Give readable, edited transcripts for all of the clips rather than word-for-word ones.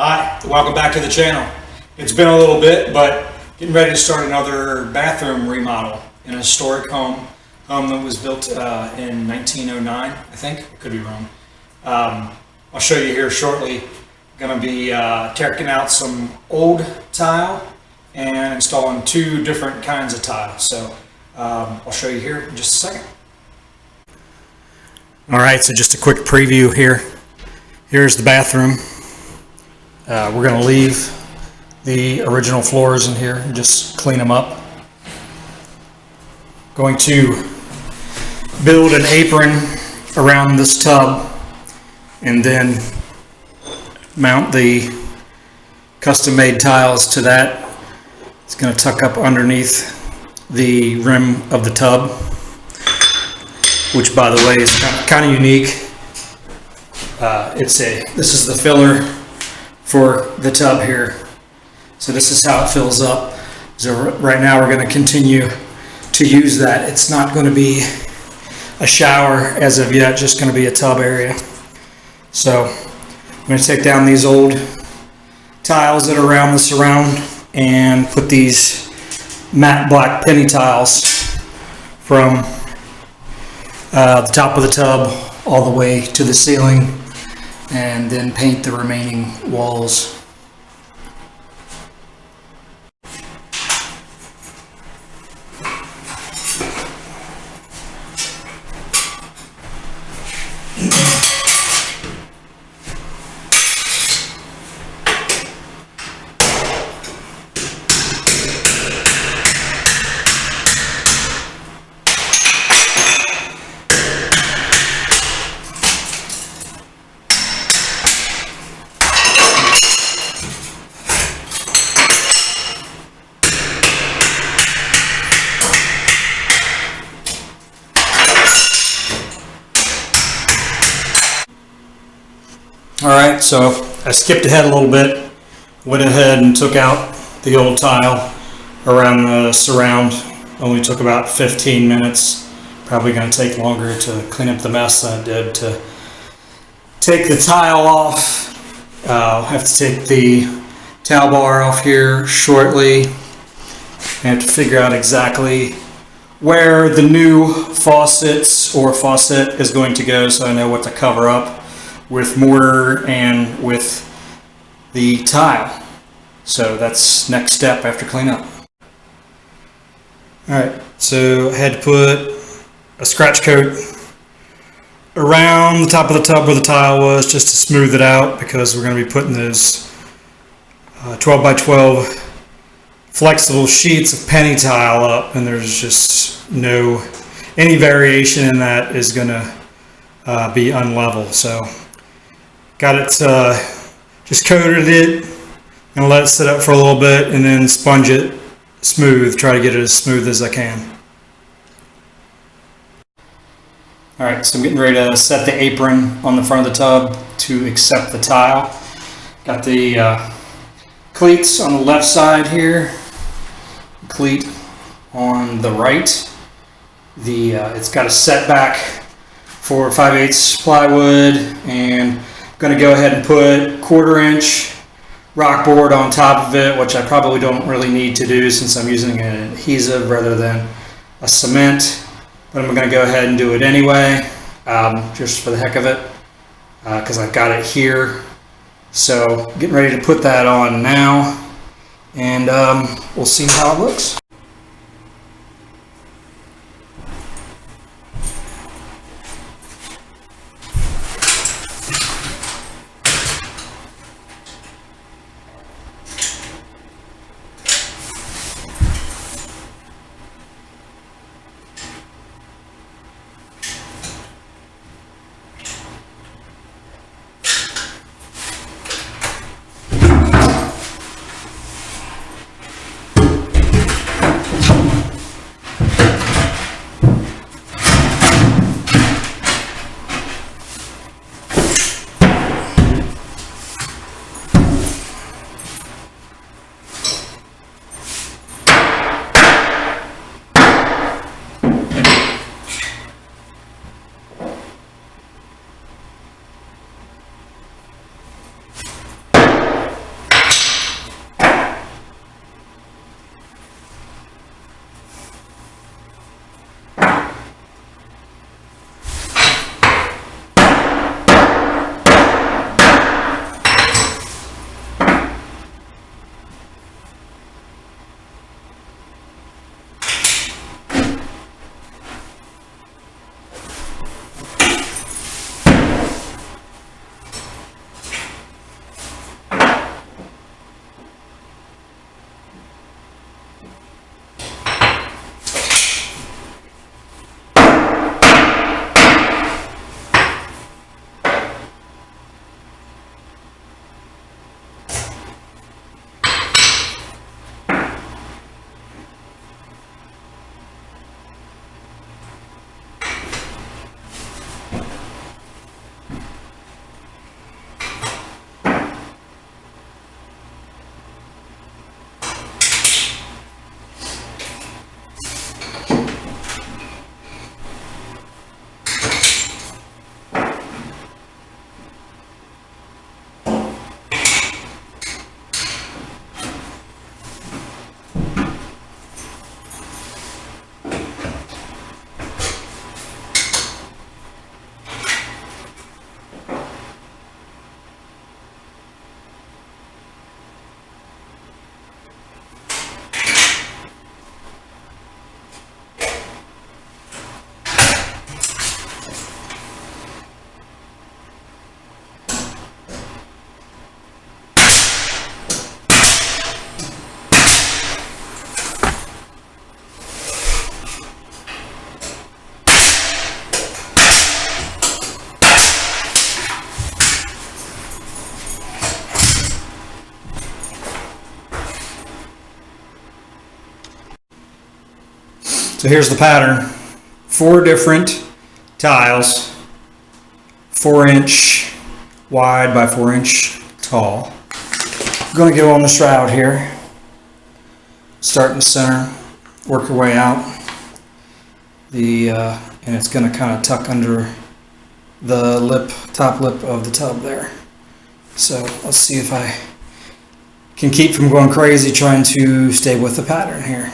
Hi, welcome back to the channel. It's been a little bit, but getting ready to start another bathroom remodel in a historic home that was built in 1909, I think. I could be wrong. I'll show you here shortly. Going to be taking out some old tile and installing two different kinds of tile. So I'll show you here in just a second. All right, so just a quick preview here. Here's the bathroom. We're going to leave the original floors in here and just clean them up. Going to build an apron around this tub and then mount the custom-made tiles to that. It's going to tuck up underneath the rim of the tub, which by the way is kind of unique. This is the filler for the tub here. So this is how it fills up. So right now we're going to continue to use that. It's not going to be a shower as of yet, just going to be a tub area. So I'm going to take down these old tiles that are around the surround and put these matte black penny tiles from the top of the tub all the way to the ceiling, and then paint the remaining walls. Alright, so I skipped ahead a little bit, went ahead and took out the old tile around the surround. Only took about 15 minutes. Probably going to take longer to clean up the mess than it did to take the tile off. I'll have to take the towel bar off here shortly. I have to figure out exactly where the new faucet is going to go, so I know what to cover up with mortar and with the tile. So that's next step after cleanup. Alright, so I had to put a scratch coat around the top of the tub where the tile was, just to smooth it out, because we're going to be putting those 12 by 12 flexible sheets of penny tile up, and there's just any variation in that is going to be unlevel. So got it, just coated it and let it sit up for a little bit, and then sponge it smooth, try to get it as smooth as I can. Alright, so I'm getting ready to set the apron on the front of the tub to accept the tile. Got the cleats on the left side here, cleat on the right. It's got a setback for 5/8 plywood, and going to go ahead and put 1/4 inch rock board on top of it, which I probably don't really need to do since I'm using an adhesive rather than a cement, but I'm going to go ahead and do it anyway, just for the heck of it, because I've got it here. So getting ready to put that on now, and we'll see how it looks. So here's the pattern. 4 different tiles, 4-inch wide by 4-inch tall. I'm going to go on the shroud here. Start in the center, work your way out. And it's going to kind of tuck under the top lip of the tub there. So let's see if I can keep from going crazy trying to stay with the pattern here.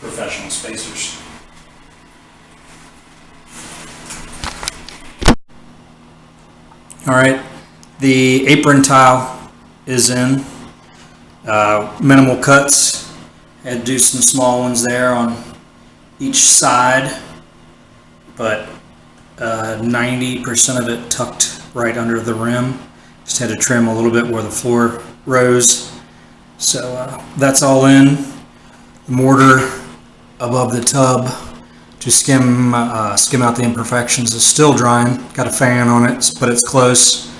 Professional spacers. All right, the apron tile is in. Minimal cuts. Had to do some small ones there on each side, but 90% of it tucked right under the rim. Just had to trim a little bit where the floor rose. So that's all in. The mortar above the tub to skim out the imperfections is still drying. Got a fan on it, but it's close.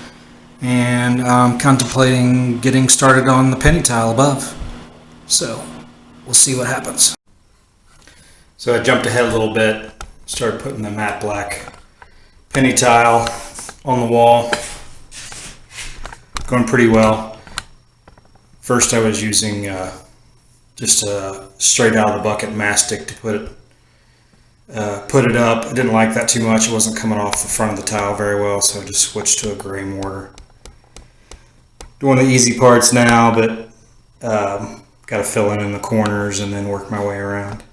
And I'm contemplating getting started on the penny tile above. So we'll see what happens. So I jumped ahead a little bit, started putting the matte black penny tile on the wall. Going pretty well. First I was using just straight out of the bucket mastic to put it up. I didn't like that too much. It wasn't coming off the front of the tile very well, so I just switched to a gray mortar. Doing the easy parts now, but got to fill in the corners and then work my way around.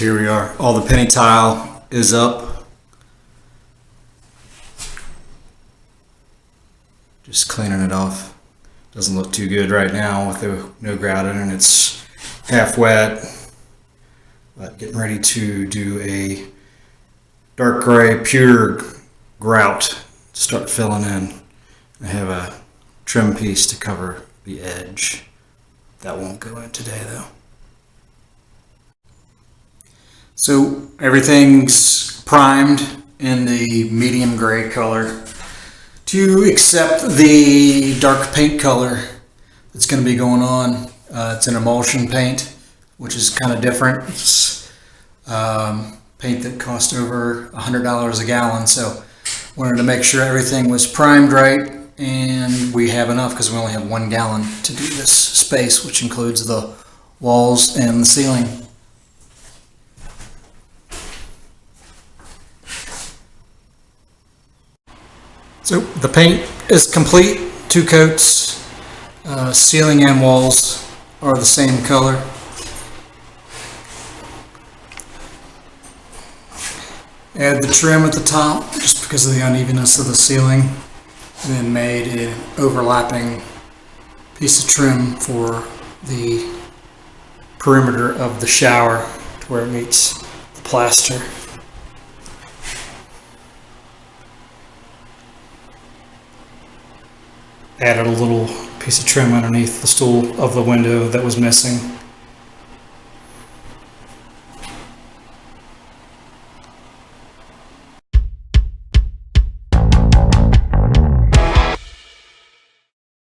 So here we are. All the penny tile is up. Just cleaning it off. Doesn't look too good right now with the no grouting and it's half wet. But getting ready to do a dark gray pure grout to start filling in. I have a trim piece to cover the edge. That won't go in today though. So everything's primed in the medium gray color to accept the dark paint color that's going to be going on. It's an emulsion paint, which is kind of different. It's paint that cost over $100 a gallon, so wanted to make sure everything was primed right, and we have enough because we only have 1 gallon to do this space, which includes the walls and the ceiling. So the paint is complete, 2 coats, ceiling and walls are the same color. Add the trim at the top just because of the unevenness of the ceiling, and then made an overlapping piece of trim for the perimeter of the shower to where it meets the plaster. Added a little piece of trim underneath the stool of the window that was missing.